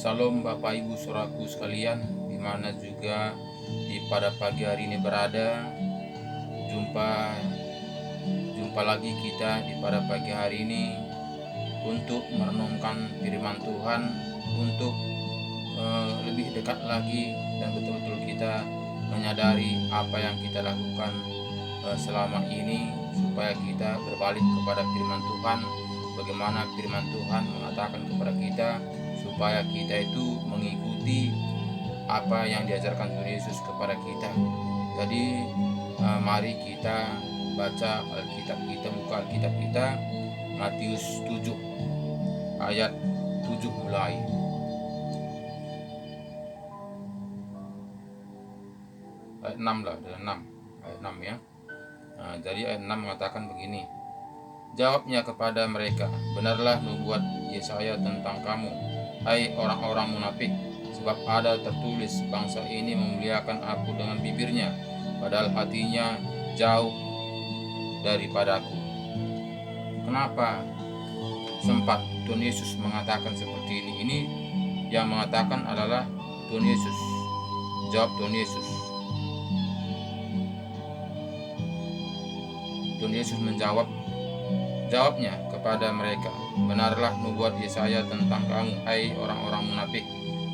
Salam Bapak Ibu Saudaraku sekalian, di mana juga pada pagi hari ini berada. Jumpa jumpa lagi kita pada pagi hari ini untuk merenungkan firman Tuhan, untuk lebih dekat lagi dan betul-betul kita menyadari apa yang kita lakukan selama ini, supaya kita berbalik kepada firman Tuhan. Bagaimana firman Tuhan mengatakan kepada kita supaya kita itu mengikuti apa yang diajarkan Tuhan Yesus kepada kita. Jadi mari kita baca Alkitab kita, buka Alkitab kita, Matius 7 ayat 7 mulai. Ayat 6 lah, ayat 6 ya. Jadi ayat 6 mengatakan begini. Jawabnya kepada mereka, benarlah nubuat Yesaya tentang kamu, hai orang-orang munafik, sebab ada tertulis, bangsa ini memuliakan aku dengan bibirnya, padahal hatinya jauh daripadaku. Kenapa sempat Tuhan Yesus mengatakan seperti ini? Ini yang mengatakan adalah Tuhan Yesus. Jawab Tuhan Yesus. Tuhan Yesus Jawabnya kepada mereka, benarlah nubuat Yesaya tentang kamu, hai orang-orang munafik,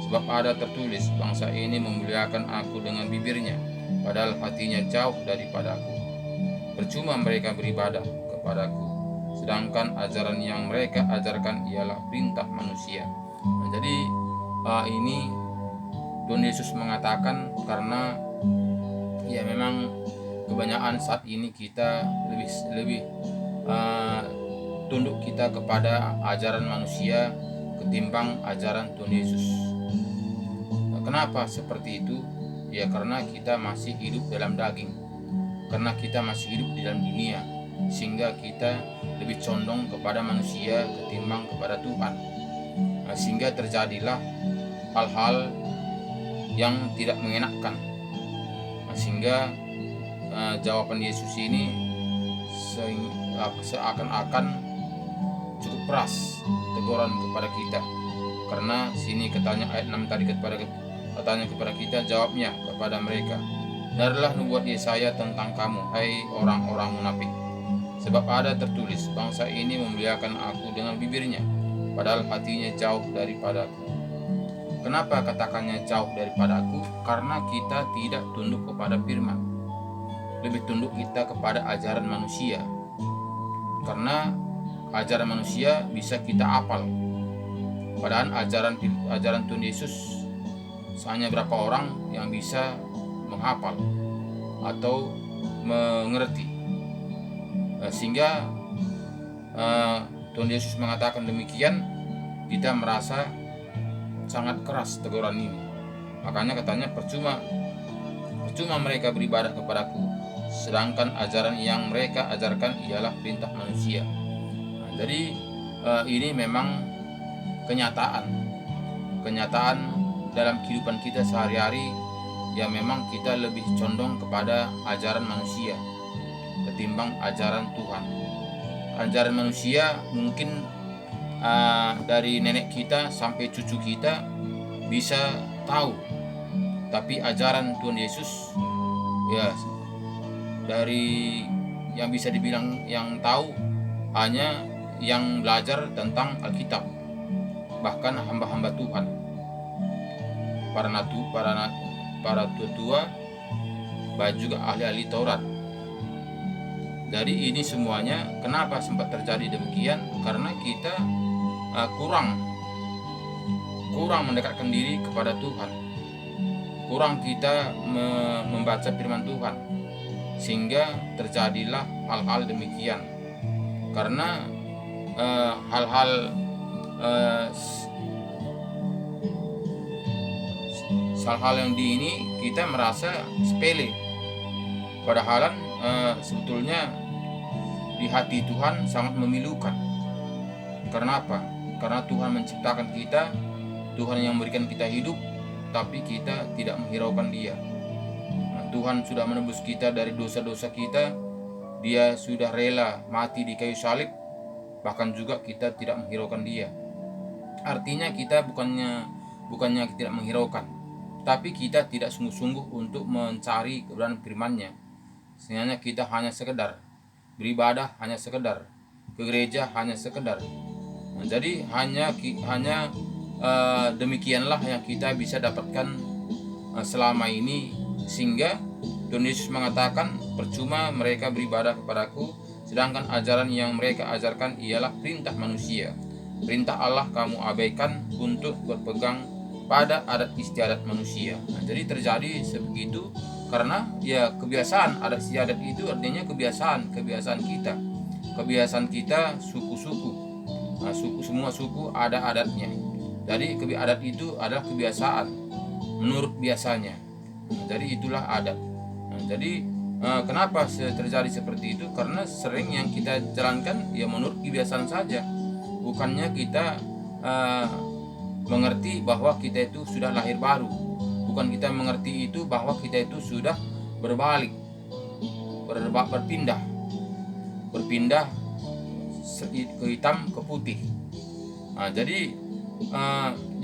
sebab ada tertulis, bangsa ini memuliakan aku dengan bibirnya, padahal hatinya jauh daripadaku. Percuma mereka beribadah kepadaku, sedangkan ajaran yang mereka ajarkan ialah perintah manusia. Jadi ini Tuhan Yesus mengatakan karena ya memang kebanyakan saat ini kita lebih tunduk kita kepada ajaran manusia ketimbang ajaran Tuhan Yesus. Kenapa seperti itu? Ya karena kita masih hidup dalam daging, karena kita masih hidup di dalam dunia, sehingga kita lebih condong kepada manusia ketimbang kepada Tuhan. Sehingga terjadilah hal-hal yang tidak mengenakan. Sehingga jawaban Yesus ini seakan-akan cukup keras teguran kepada kita, karena sini katanya ayat 6 tadi katanya kepada kita, jawabnya kepada mereka, benarlah nubuat Yesaya tentang kamu, hai orang-orang munafik, sebab ada tertulis, bangsa ini memuliakan aku dengan bibirnya, padahal hatinya jauh daripadaku. Kenapa katakannya jauh daripadaku? Karena kita tidak tunduk kepada firman, lebih tunduk kita kepada ajaran manusia. Karena ajaran manusia bisa kita hafal, padahal ajaran Tuhan Yesus hanya berapa orang yang bisa menghafal atau mengerti. Sehingga Tuhan Yesus mengatakan demikian, kita merasa sangat keras teguran ini. Makanya katanya percuma mereka beribadah kepadaku, sedangkan ajaran yang mereka ajarkan ialah perintah manusia. Jadi ini memang kenyataan dalam kehidupan kita sehari-hari, ya memang kita lebih condong kepada ajaran manusia ketimbang ajaran Tuhan. Ajaran manusia mungkin dari nenek kita sampai cucu kita bisa tahu, tapi ajaran Tuhan Yesus ya dari yang bisa dibilang yang tahu hanya yang belajar tentang Alkitab, bahkan hamba-hamba Tuhan, para tua, juga ahli-ahli Taurat. Jadi ini semuanya kenapa sempat terjadi demikian? Karena kita kurang mendekatkan diri kepada Tuhan, kurang kita membaca firman Tuhan, sehingga terjadilah hal-hal demikian. Karena hal-hal yang ini kita merasa sepele, padahal sebetulnya di hati Tuhan sangat memilukan. Karena apa? Karena Tuhan menciptakan kita, Tuhan yang memberikan kita hidup, tapi kita tidak menghiraukan Dia. Tuhan sudah menebus kita dari dosa-dosa kita, Dia sudah rela mati di kayu salib, bahkan juga kita tidak menghiraukan Dia. Artinya kita bukannya bukannya tidak menghiraukan, tapi kita tidak sungguh-sungguh untuk mencari kebenaran firman-Nya. Sebenarnya kita hanya sekedar beribadah, hanya sekedar ke gereja, hanya sekedar. Nah, jadi hanya demikianlah yang kita bisa dapatkan selama ini, sehingga Tuhan Yesus mengatakan, percuma mereka beribadah kepadaku, sedangkan ajaran yang mereka ajarkan ialah perintah manusia. Perintah Allah kamu abaikan untuk berpegang pada adat istiadat manusia. Nah, jadi terjadi sebegitu karena ya kebiasaan adat istiadat itu artinya kebiasaan kita. Kebiasaan kita suku-suku. Nah, semua suku ada adatnya. Jadi adat itu adalah kebiasaan menurut biasanya. Nah, jadi itulah adat. Nah, jadi kenapa terjadi seperti itu? Karena sering yang kita jalankan ya menurut kebiasaan saja. Bukannya kita mengerti bahwa kita itu sudah lahir baru. Bukan kita mengerti itu bahwa kita itu sudah berbalik, berpindah ke hitam ke putih. Nah, jadi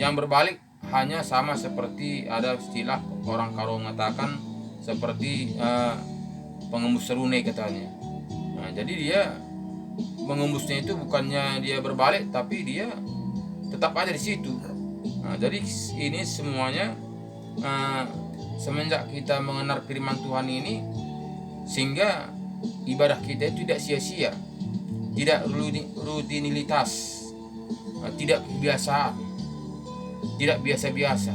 yang berbalik hanya sama seperti ada istilah orang Karo mengatakan seperti pengembus seruni katanya. Nah, jadi dia mengembusnya itu bukannya dia berbalik, tapi dia tetap ada di situ. Nah, jadi ini semuanya semenjak kita mengenal firman Tuhan ini, sehingga ibadah kita itu tidak sia-sia, tidak rutinitas, tidak kebiasaan, tidak biasa-biasa.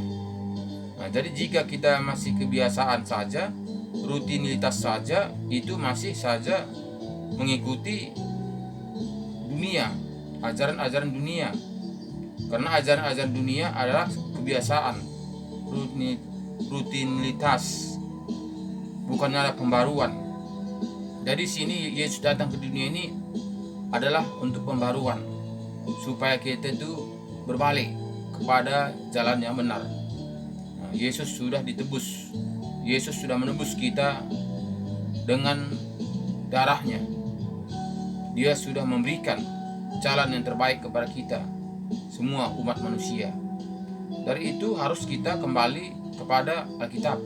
Nah, jadi jika kita masih kebiasaan saja, rutinitas saja, itu masih saja mengikuti dunia, ajaran-ajaran dunia. Karena ajaran-ajaran dunia adalah kebiasaan, rutinitas, bukannya ada pembaruan. Jadi sini Yesus datang ke dunia ini adalah untuk pembaruan, supaya kita itu berbalik kepada jalan yang benar. Nah, Yesus sudah ditebus, Yesus sudah menebus kita dengan darahnya. Dia sudah memberikan jalan yang terbaik kepada kita, semua umat manusia. Dari itu harus kita kembali kepada Alkitab,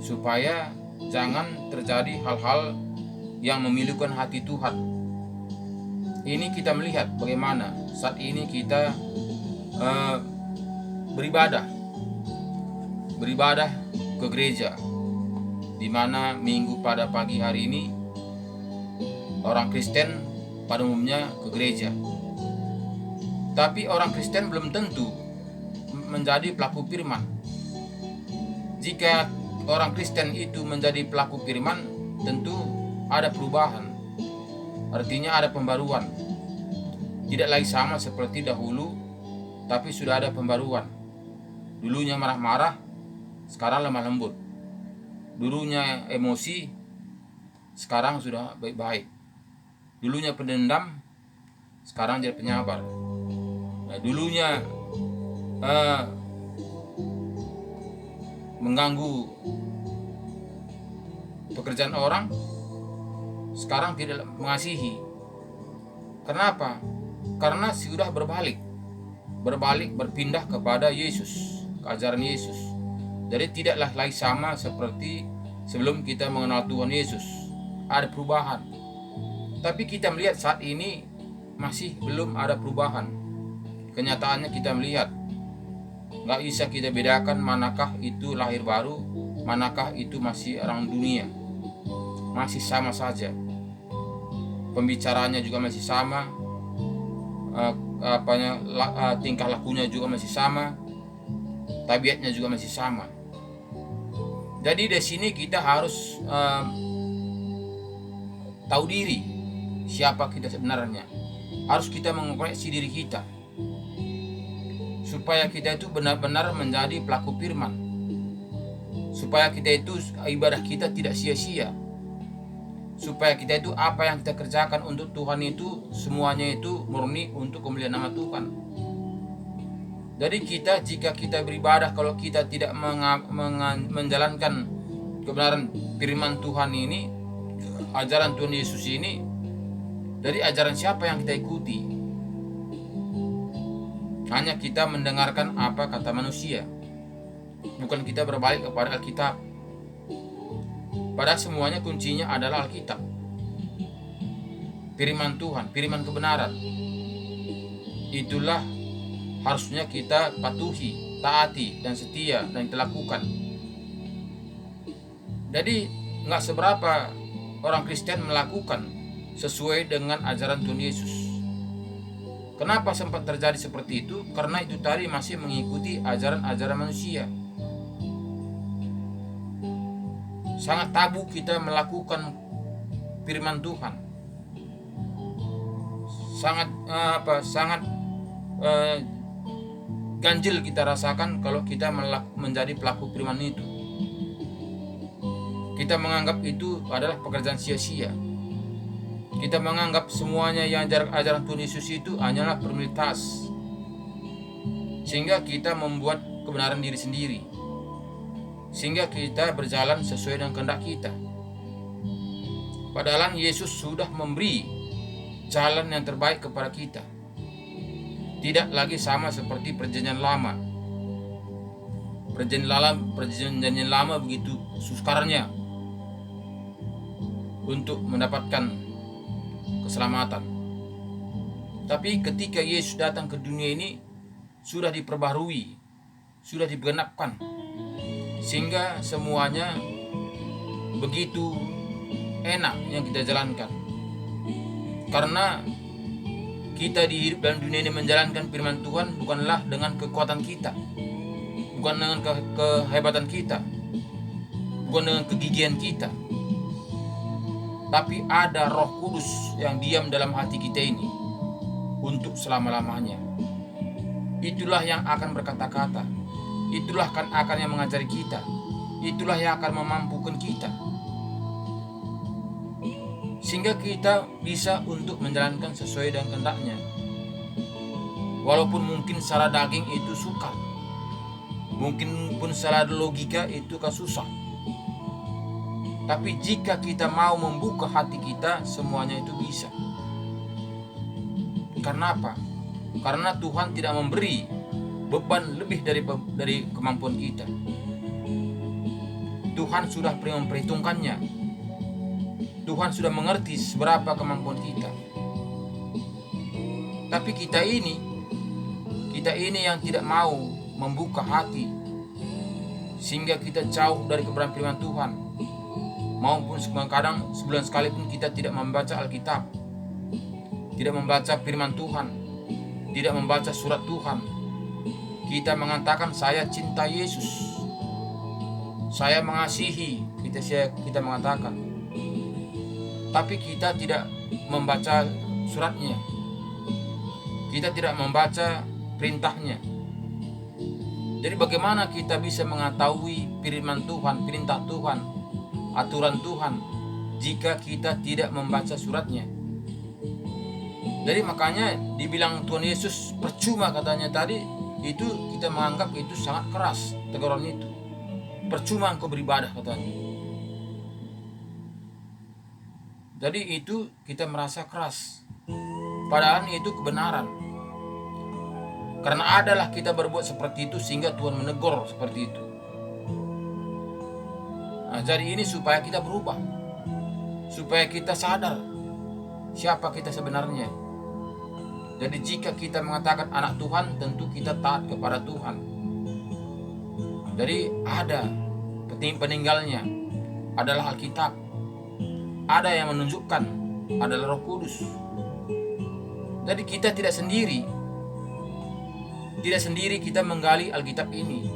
supaya jangan terjadi hal-hal yang memilukan hati Tuhan. Ini kita melihat bagaimana saat ini kita beribadah ke gereja, di mana minggu pada pagi hari ini orang Kristen pada umumnya ke gereja. Tapi orang Kristen belum tentu menjadi pelaku firman. Jika orang Kristen itu menjadi pelaku firman, tentu ada perubahan. Artinya ada pembaruan. Tidak lagi sama seperti dahulu, tapi sudah ada pembaruan. Dulunya marah-marah, sekarang lemah lembut. Dulunya emosi, sekarang sudah baik-baik. Dulunya pendendam, sekarang jadi penyabar. Nah, dulunya mengganggu pekerjaan orang, sekarang tidak mengasihi. Kenapa? Karena sudah berbalik, berpindah kepada Yesus, ke ajaran Yesus. Jadi tidaklah lagi sama seperti sebelum kita mengenal Tuhan Yesus. Ada perubahan. Tapi kita melihat saat ini masih belum ada perubahan. Kenyataannya kita melihat, nggak bisa kita bedakan manakah itu lahir baru, manakah itu masih orang dunia. Masih sama saja. Pembicaranya juga masih sama, tingkah lakunya juga masih sama, tabiatnya juga masih sama. Jadi di sini kita harus tahu diri, siapa kita sebenarnya. Harus kita mengoreksi diri kita, supaya kita itu benar-benar menjadi pelaku firman, supaya kita itu ibadah kita tidak sia-sia, supaya kita itu apa yang kita kerjakan untuk Tuhan itu semuanya itu murni untuk kemuliaan nama Tuhan. Jadi jika kita beribadah, kalau kita tidak menjalankan kebenaran firman Tuhan ini, ajaran Tuhan Yesus ini, dari ajaran siapa yang kita ikuti? Hanya kita mendengarkan apa kata manusia, bukan kita berbalik kepada Alkitab. Padahal semuanya kuncinya adalah Alkitab, firman Tuhan, firman kebenaran. Itulah harusnya kita patuhi, taati, dan setia dan kita lakukan. Jadi nggak seberapa orang Kristen melakukan sesuai dengan ajaran Tuhan Yesus. Kenapa sempat terjadi seperti itu? Karena itu tadi masih mengikuti ajaran-ajaran manusia. Sangat tabu kita melakukan firman Tuhan. Sangat ganjil kita rasakan kalau kita menjadi pelaku firman itu. Kita menganggap itu adalah pekerjaan sia-sia. Kita menganggap semuanya yang ajaran Tuhan Yesus itu hanyalah formalitas, sehingga kita membuat kebenaran diri sendiri, sehingga kita berjalan sesuai dengan kehendak kita. Padahal Yesus sudah memberi jalan yang terbaik kepada kita. Tidak lagi sama seperti perjanjian lama. Perjanjian lama begitu sukarnya untuk mendapatkan keselamatan. Tapi ketika Yesus datang ke dunia ini, sudah diperbaharui, sudah digenapkan, sehingga semuanya begitu enak yang kita jalankan. Karena kita hidup dalam dunia ini menjalankan firman Tuhan bukanlah dengan kekuatan kita, bukan dengan kehebatan kita, bukan dengan kegigihan kita, tapi ada Roh Kudus yang diam dalam hati kita ini untuk selama-lamanya. Itulah yang akan berkata-kata, itulah kan akan yang mengajari kita, itulah yang akan memampukan kita, sehingga kita bisa untuk menjalankan sesuai dengan kehendaknya. Walaupun mungkin secara daging itu sukar, mungkin pun secara logika itu kan susah, tapi jika kita mau membuka hati kita, semuanya itu bisa. Karena apa? Karena Tuhan tidak memberi beban lebih dari kemampuan kita. Tuhan sudah memperhitungkannya. Tuhan sudah mengerti seberapa kemampuan kita. Tapi kita ini yang tidak mau membuka hati, sehingga kita jauh dari kebenaran firman Tuhan. Maupun kadang sebulan sekali pun kita tidak membaca Alkitab, tidak membaca firman Tuhan, tidak membaca surat Tuhan. Kita mengatakan saya cinta Yesus, saya mengasihi, kita mengatakan, tapi kita tidak membaca suratnya, kita tidak membaca perintahnya. Jadi bagaimana kita bisa mengetahui firman Tuhan, perintah Tuhan, aturan Tuhan, jika kita tidak membaca suratnya? Jadi makanya dibilang Tuhan Yesus percuma, katanya tadi, itu kita menganggap itu sangat keras teguran itu. Percuma engkau beribadah, katanya. Jadi itu kita merasa keras, padahal itu kebenaran. Karena adalah kita berbuat seperti itu sehingga Tuhan menegur seperti itu. Nah, jadi ini supaya kita berubah, supaya kita sadar siapa kita sebenarnya. Jadi jika kita mengatakan anak Tuhan, tentu kita taat kepada Tuhan. Jadi ada peninggalnya adalah Alkitab, ada yang menunjukkan adalah Roh Kudus. Jadi kita tidak sendiri kita menggali Alkitab ini.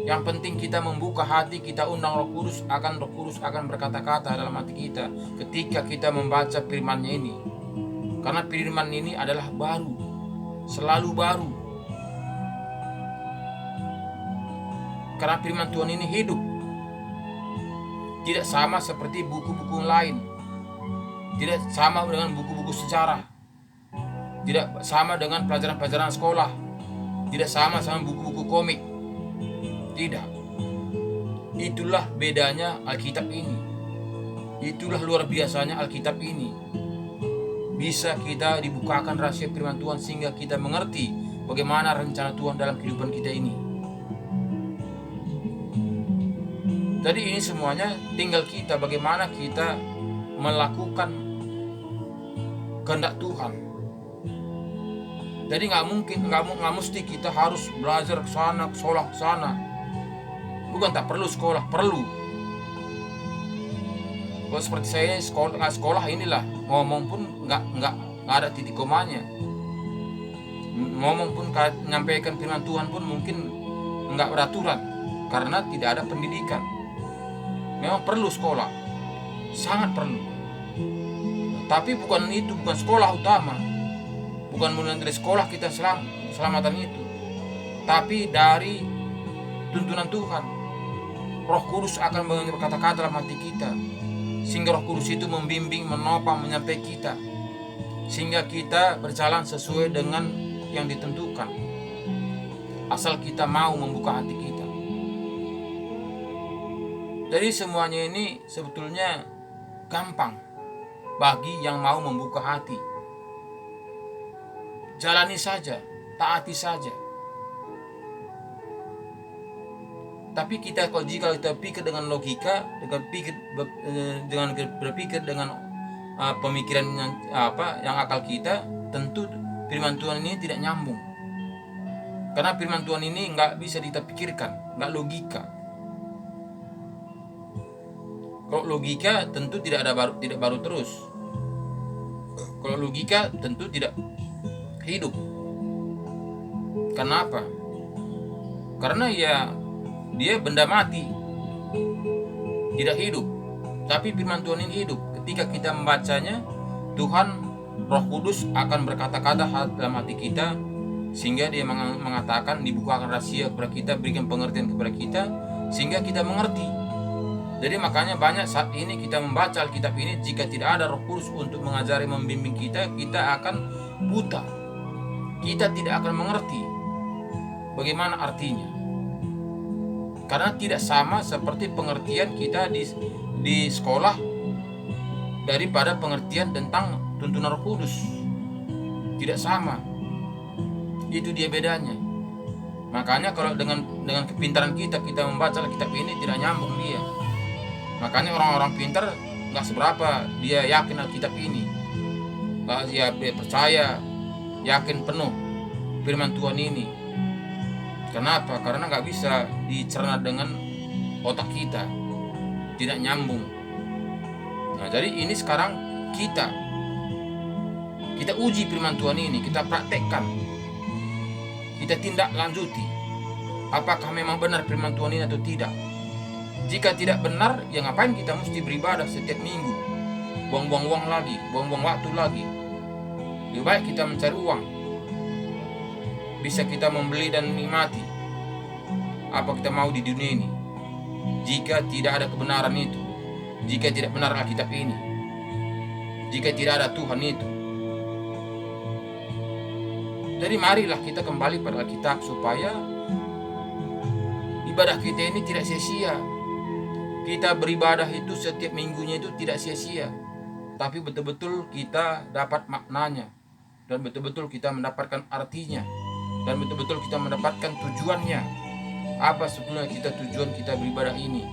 Yang penting kita membuka hati, kita undang Roh Kudus akan berkata-kata dalam hati kita ketika kita membaca firman-Nya ini. Karena firman ini adalah baru, selalu baru. Karena firman Tuhan ini hidup. Tidak sama seperti buku-buku lain. Tidak sama dengan buku-buku sejarah. Tidak sama dengan pelajaran-pelajaran sekolah. Tidak sama buku-buku komik. Tidak. Itulah bedanya Alkitab ini. Itulah luar biasanya Alkitab ini. Bisa kita dibukakan rahasia firman Tuhan sehingga kita mengerti bagaimana rencana Tuhan dalam kehidupan kita ini. Jadi ini semuanya tinggal kita, bagaimana kita melakukan kehendak Tuhan. Jadi nggak mesti kita harus belajar ke sana, ke sana. Bukan tak perlu sekolah, perlu. Kalau seperti saya sekolah inilah, ngomong pun nggak ada titik komanya. Ngomong pun menyampaikan firman Tuhan pun mungkin nggak beraturan karena tidak ada pendidikan. Memang perlu sekolah, sangat perlu. Tapi bukan sekolah utama. Bukan mulai dari sekolah kita selamatan itu, tapi dari tuntunan Tuhan. Roh Kudus akan berkata-kata dalam hati kita, sehingga Roh Kudus itu membimbing, menopang, menyertai kita, sehingga kita berjalan sesuai dengan yang ditentukan, asal kita mau membuka hati kita. Jadi semuanya ini sebetulnya gampang bagi yang mau membuka hati. Jalani saja, taati saja. Tapi jika kita pikir dengan logika, dengan berpikir dengan pemikiran yang akal kita, tentu firman Tuhan ini tidak nyambung. Karena firman Tuhan ini nggak bisa kita pikirkan, nggak logika. Kalau logika tentu tidak baru terus. Kalau logika tentu tidak hidup. Kenapa? Karena dia benda mati, tidak hidup. Tapi firman Tuhan ini hidup. Ketika kita membacanya, Tuhan Roh Kudus akan berkata-kata dalam hati kita, sehingga dia mengatakan, dibukakan rahasia kepada kita, berikan pengertian kepada kita, sehingga kita mengerti. Jadi makanya banyak saat ini kita membaca Alkitab ini, jika tidak ada Roh Kudus untuk mengajari, membimbing kita akan buta. Kita tidak akan mengerti bagaimana artinya. Karena tidak sama seperti pengertian kita di sekolah daripada pengertian tentang tuntunan Roh Kudus. Tidak sama. Itu dia bedanya. Makanya kalau dengan kepintaran kita membaca Alkitab ini tidak nyambung dia. Makanya orang-orang pintar nggak seberapa dia yakin Alkitab ini. Dia percaya, yakin penuh firman Tuhan ini. Kenapa? Karena nggak bisa dicerna dengan otak kita, tidak nyambung. Nah, jadi ini sekarang kita uji firman Tuhan ini, kita praktekkan, kita tindak lanjuti. Apakah memang benar firman Tuhan ini atau tidak? Jika tidak benar, ya ngapain kita mesti beribadah setiap minggu? Buang-buang uang lagi, buang-buang waktu lagi. Lebih baik kita mencari uang. Bisa kita membeli dan menikmati apa kita mau di dunia ini. Jika tidak ada kebenaran itu, jika tidak benar Alkitab ini, jika tidak ada Tuhan itu. Jadi marilah kita kembali pada Alkitab supaya ibadah kita ini tidak sia-sia. Kita beribadah itu setiap minggunya itu tidak sia-sia, tapi betul-betul kita dapat maknanya, dan betul-betul kita mendapatkan artinya, dan betul-betul kita mendapatkan tujuannya. Apa sebetulnya tujuan kita beribadah ini,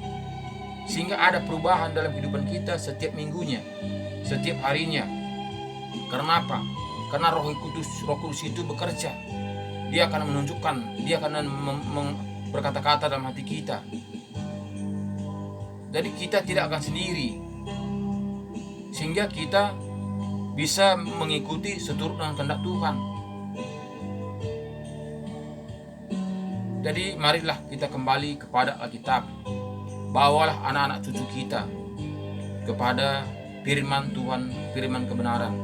sehingga ada perubahan dalam kehidupan kita setiap minggunya, setiap harinya. Karena apa? Karena Roh Kudus itu bekerja. Dia akan menunjukkan, dia akan berkata-kata dalam hati kita. Jadi kita tidak akan sendiri, sehingga kita bisa mengikuti seturut dengan kehendak Tuhan. Jadi marilah kita kembali kepada Alkitab. Bawalah anak-anak cucu kita kepada firman Tuhan, firman kebenaran,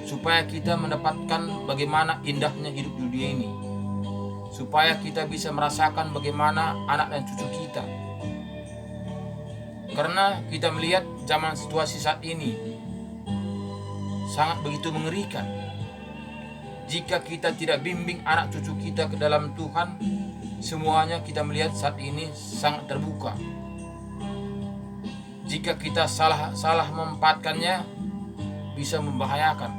supaya kita mendapatkan bagaimana indahnya hidup di dunia ini, supaya kita bisa merasakan bagaimana anak dan cucu kita. Karena kita melihat zaman situasi saat ini sangat begitu mengerikan. Jika kita tidak bimbing anak cucu kita ke dalam Tuhan, semuanya kita melihat saat ini sangat terbuka. Jika kita salah memanfaatkannya, bisa membahayakan.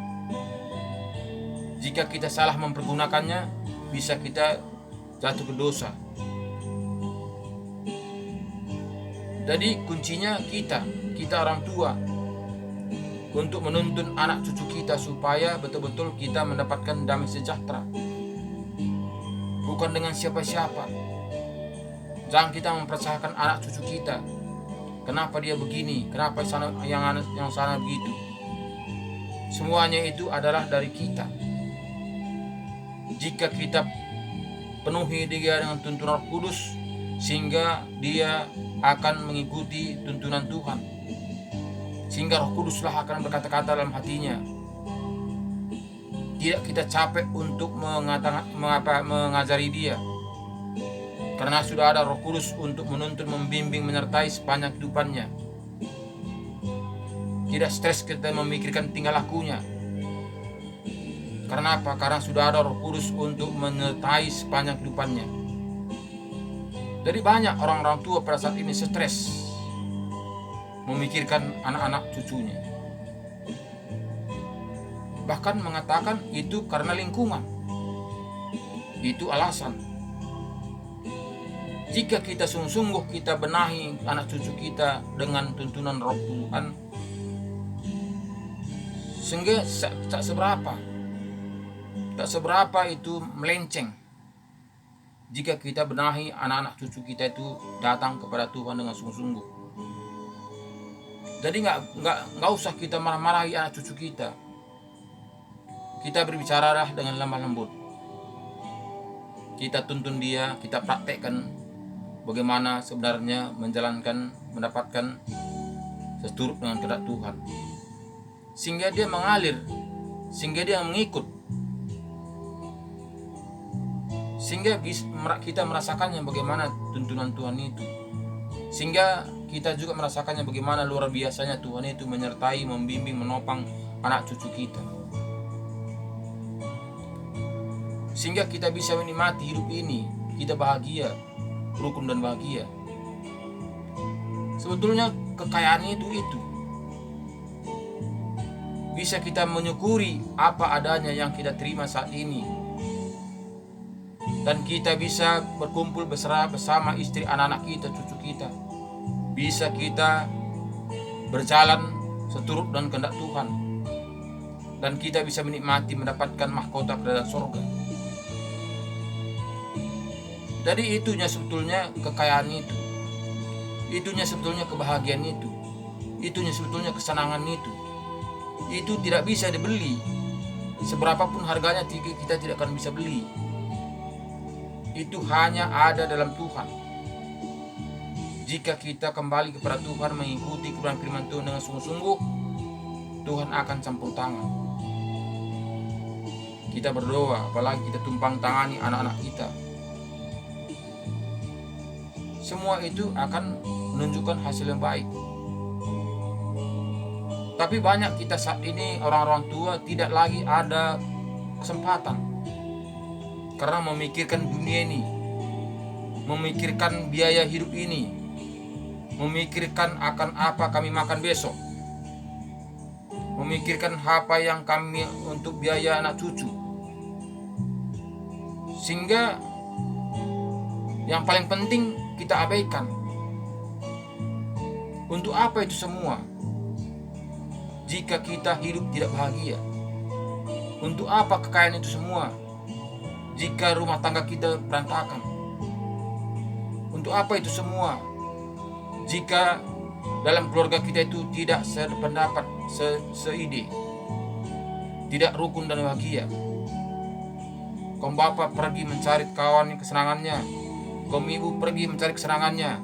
Jika kita salah mempergunakannya, bisa kita jatuh ke dosa. Jadi kuncinya kita orang tua untuk menuntun anak cucu kita supaya betul-betul kita mendapatkan damai sejahtera, bukan dengan siapa-siapa. Jangan kita mempersalahkan anak cucu kita, kenapa dia begini, kenapa yang sana begitu. Semuanya itu adalah dari kita. Jika kita penuhi dia dengan tuntunan Roh Kudus, sehingga dia akan mengikuti tuntunan Tuhan, sehingga Roh Kuduslah akan berkata-kata dalam hatinya. Tidak kita capek untuk mengajari dia, karena sudah ada Roh Kudus untuk menuntun, membimbing, menyertai sepanjang kehidupannya. Tidak stres kita memikirkan tingkah lakunya. Karena apa? Karena sudah ada Roh Kudus untuk menyertai sepanjang kehidupannya. Jadi banyak orang-orang tua pada saat ini stres memikirkan anak-anak cucunya. Bahkan mengatakan itu karena lingkungan. Itu alasan. Jika kita sungguh-sungguh kita benahi anak cucu kita dengan tuntunan Roh Tuhan, sehingga tak seberapa itu melenceng. Jika kita benahi anak-anak cucu kita itu datang kepada Tuhan dengan sungguh-sungguh. Jadi nggak usah kita marah-marahi anak cucu kita. Kita berbicaralah dengan lemah lembut. Kita tuntun dia, kita praktekkan bagaimana sebenarnya mendapatkan seturut dengan kehendak Tuhan. Sehingga dia mengalir, sehingga dia mengikut, sehingga kita merasakannya bagaimana tuntunan Tuhan itu, sehingga kita juga merasakannya bagaimana luar biasanya Tuhan itu menyertai, membimbing, menopang anak cucu kita, sehingga kita bisa menikmati hidup ini, kita bahagia, rukun dan bahagia. Sebetulnya kekayaan itu bisa kita menyukuri apa adanya yang kita terima saat ini, dan kita bisa berkumpul bersama istri, anak-anak kita, cucu kita. Bisa kita berjalan seturut dengan kehendak Tuhan, dan kita bisa menikmati mendapatkan mahkota kerajaan surga. Jadi itunya sebetulnya kekayaan itu, itunya sebetulnya kebahagiaan itu, itunya sebetulnya kesenangan itu. Itu tidak bisa dibeli. Seberapapun harganya kita tidak akan bisa beli. Itu hanya ada dalam Tuhan. Jika kita kembali kepada Tuhan, mengikuti kebenaran firman Tuhan dengan sungguh-sungguh, Tuhan akan campur tangan. Kita berdoa, apalagi kita tumpang tangani anak-anak kita. Semua itu akan menunjukkan hasil yang baik. Tapi banyak kita saat ini orang-orang tua tidak lagi ada kesempatan, karena memikirkan dunia ini, memikirkan biaya hidup ini, memikirkan akan apa kami makan besok, memikirkan apa yang kami untuk biaya anak cucu. Sehingga yang paling penting kita abaikan. Untuk apa itu semua? Jika kita hidup tidak bahagia, untuk apa kekayaan itu semua? Jika rumah tangga kita berantakan, untuk apa itu semua? Jika dalam keluarga kita itu tidak sependapat, seide, tidak rukun dan bahagia. Kaum bapak pergi mencari kawan kesenangannya, kaum ibu pergi mencari kesenangannya,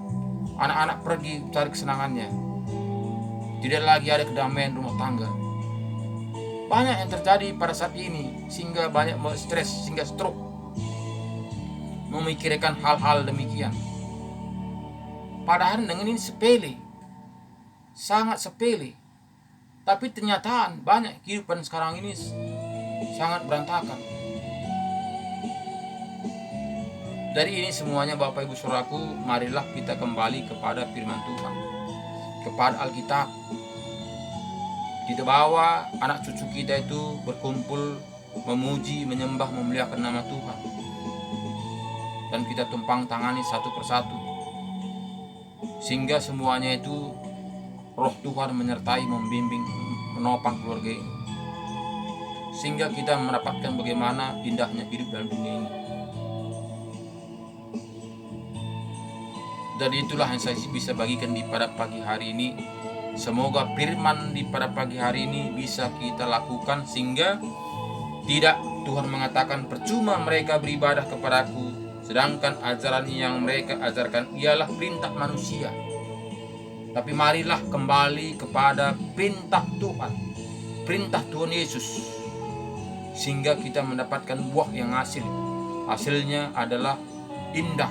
anak-anak pergi mencari kesenangannya. Tidak lagi ada kedamaian rumah tangga. Banyak yang terjadi pada saat ini, sehingga banyak stres, sehingga stroke, memikirkan hal-hal demikian. Padahal dengan ini sepele, sangat sepele. Tapi ternyata banyak kehidupan sekarang ini sangat berantakan. Dari ini semuanya Bapak Ibu Saudaraku, marilah kita kembali kepada firman Tuhan, kepada Alkitab. Kita bawa anak cucu kita itu berkumpul, memuji, menyembah, memuliakan nama Tuhan. dan kita tumpang tangani satu persatu, sehingga semuanya itu Roh Tuhan menyertai, membimbing, menopang keluarga ini, sehingga kita mendapatkan bagaimana indahnya hidup dalam dunia ini. Dan itulah yang saya bisa bagikan di pada pagi hari ini. Semoga firman di pada pagi hari ini bisa kita lakukan, sehingga tidak Tuhan mengatakan percuma mereka beribadah kepadaku, sedangkan ajaran yang mereka ajarkan ialah perintah manusia. Tapi marilah kembali kepada perintah Tuhan, perintah Tuhan Yesus, sehingga kita mendapatkan buah yang hasilnya adalah indah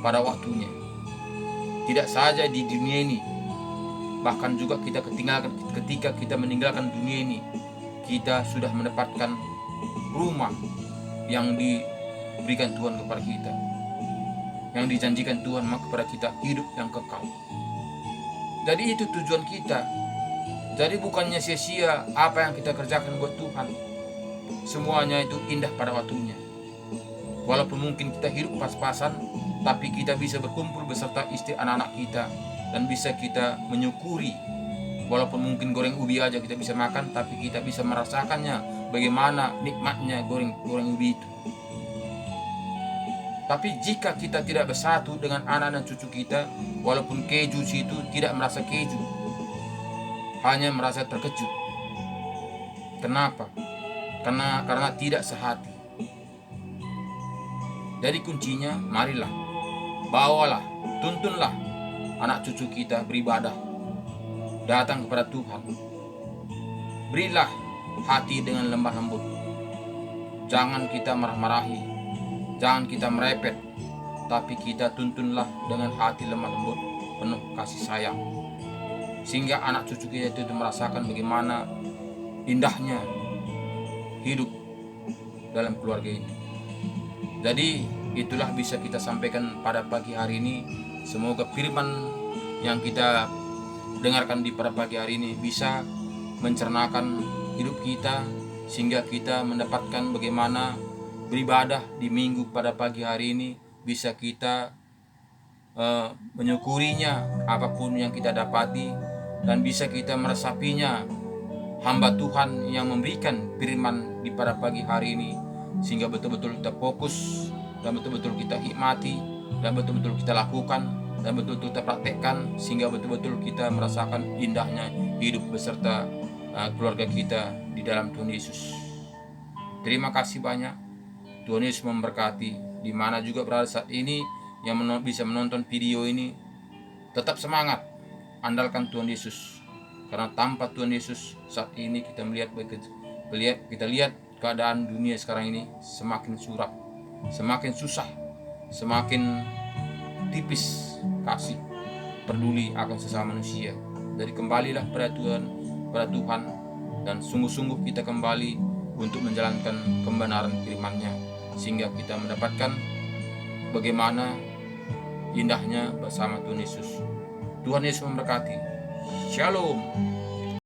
pada waktunya. Tidak saja di dunia ini, bahkan juga ketika kita meninggalkan dunia ini, kita sudah mendapatkan rumah yang diberikan Tuhan kepada kita, yang dijanjikan Tuhan kepada kita, hidup yang kekal. Jadi itu tujuan kita. Jadi bukannya sia-sia apa yang kita kerjakan buat Tuhan. Semuanya itu indah pada waktunya. Walaupun mungkin kita hidup pas-pasan, tapi kita bisa berkumpul beserta istri anak-anak kita, dan bisa kita menyukuri. Walaupun mungkin goreng ubi aja kita bisa makan, tapi kita bisa merasakannya bagaimana nikmatnya goreng ubi itu. Tapi jika kita tidak bersatu dengan anak dan cucu kita, walaupun keju itu tidak merasa keju, hanya merasa terkejut. Kenapa? Karena tidak sehati. Jadi kuncinya, marilah, bawalah, tuntunlah anak cucu kita beribadah, datang kepada Tuhan. Berilah hati dengan lemah lembut. Jangan kita marah-marahi, jangan kita merepet, tapi kita tuntunlah dengan hati lemah lembut, penuh kasih sayang, sehingga anak cucu kita itu merasakan bagaimana indahnya hidup dalam keluarga ini. Jadi itulah bisa kita sampaikan pada pagi hari ini. Semoga firman yang kita dengarkan di pada pagi hari ini bisa mencernakan hidup kita, sehingga kita mendapatkan bagaimana beribadah di minggu pada pagi hari ini, bisa kita menyukurinya apapun yang kita dapati, dan bisa kita meresapinya hamba Tuhan yang memberikan firman di pada pagi hari ini, sehingga betul-betul kita fokus, dan betul-betul kita hikmati, dan betul-betul kita lakukan, dan betul-betul kita praktekkan, sehingga betul-betul kita merasakan indahnya hidup beserta keluarga kita di dalam Tuhan Yesus. Terima kasih banyak. Tuhan Yesus memberkati. Di mana juga berada saat ini yang bisa menonton video ini, tetap semangat, andalkan Tuhan Yesus. Karena tanpa Tuhan Yesus saat ini kita lihat keadaan dunia sekarang ini semakin suram, semakin susah, semakin tipis kasih peduli akan sesama manusia. Jadi kembalilah pada Tuhan, dan sungguh-sungguh kita kembali untuk menjalankan kebenaran firman-Nya, sehingga kita mendapatkan bagaimana indahnya bersama Tuhan Yesus. Tuhan Yesus memberkati. Shalom.